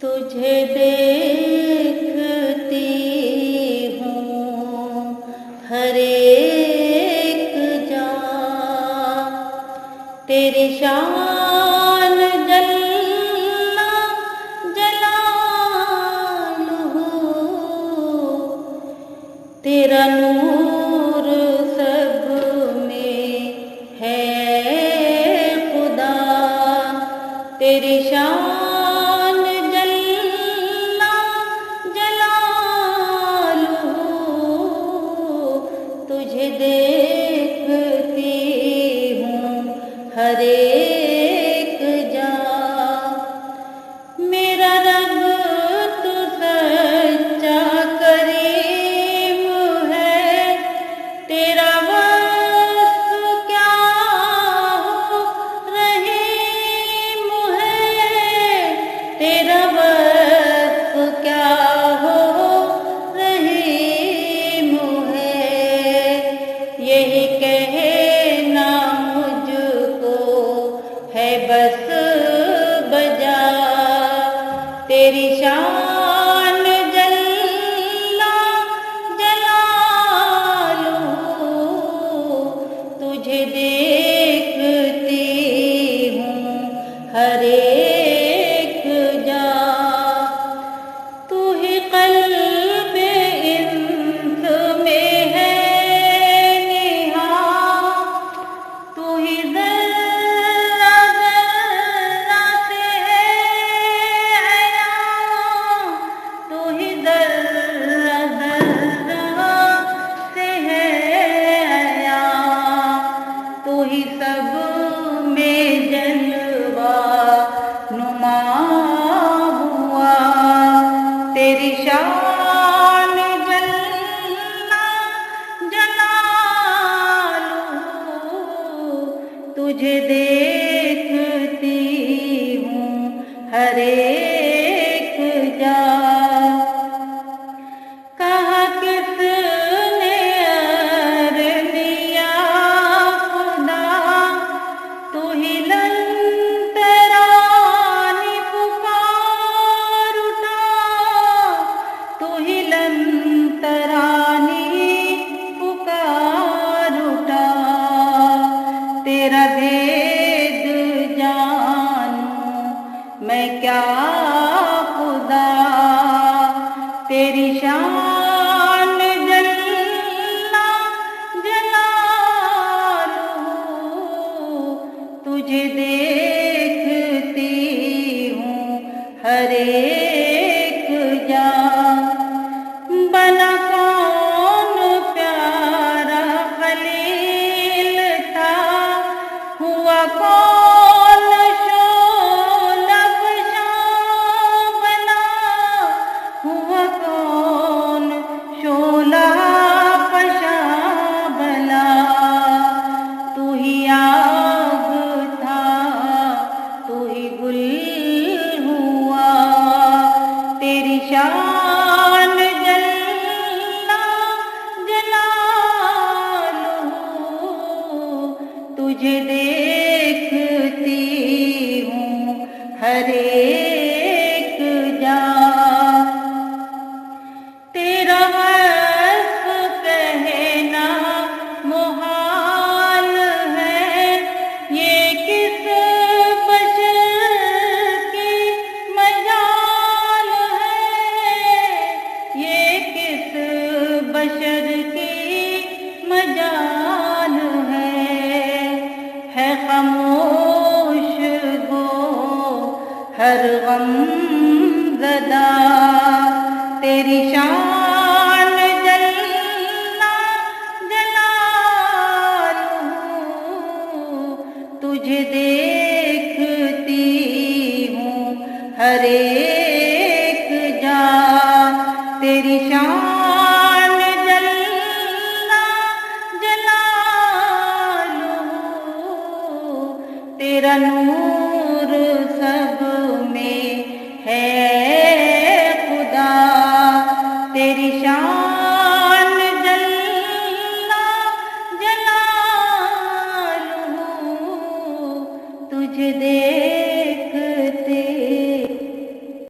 तुझे देखती हूँ हर एक जा, तेरी शान जल्ला जलालुहू, तेरा नूर सब में है खुदा, तेरी शान जल्ला जलालुहू, तुझे देखती हूँ हर एक जा। मेरा रब तू सच्चा करीम है, तेरा वस्फ क्या हो रहीम है, तेरा वस्फ क्या हो रहीम है। यही कहना मुझको है बस बजा, तेरी शान जल्ला जलालुहू, तुझे देखती हूँ हर एक जा। तू ही क़ल्ब-ए इंस में है निहा, तू ही ज़र्रा ज़र्रा से है अया, तू ही ज़र्रा ज़र्रा से है अया, तू ही सब में जलवा नुमा हुआ, तेरी शान जल्ला जलालुहू, तुझे देखती हूँ हर एक जा। कहा किसने अरनिया खुदा, तू ही लंतरानी पुकार उठा, तू ही लंतरानी पुकार उठा, तेरा भेद जानूं मैं क्या खुदा, तेरी शान जल्ला जलालुहू, तुझे देखती हूँ हर एक जा। बना कौन प्यारा खलील था, हुआ कौन शोला फ़शां बना, हुआ कौन शोला फ़शां बना। तू ही आग था, तू ही गुल हुआ, तेरी शान जल्ला जलालुहू, तुझे देखती हूँ हर एक जा। तेरा वस्फ कहना मुहाल है, ये किस बशर की मजाल है, ये किस बशर की मजाल है खामोश गो हर गम ज़दा, तेरी शान जल्ला जलालुहू, तुझे देखती हूँ हर एक जा, तेरी शान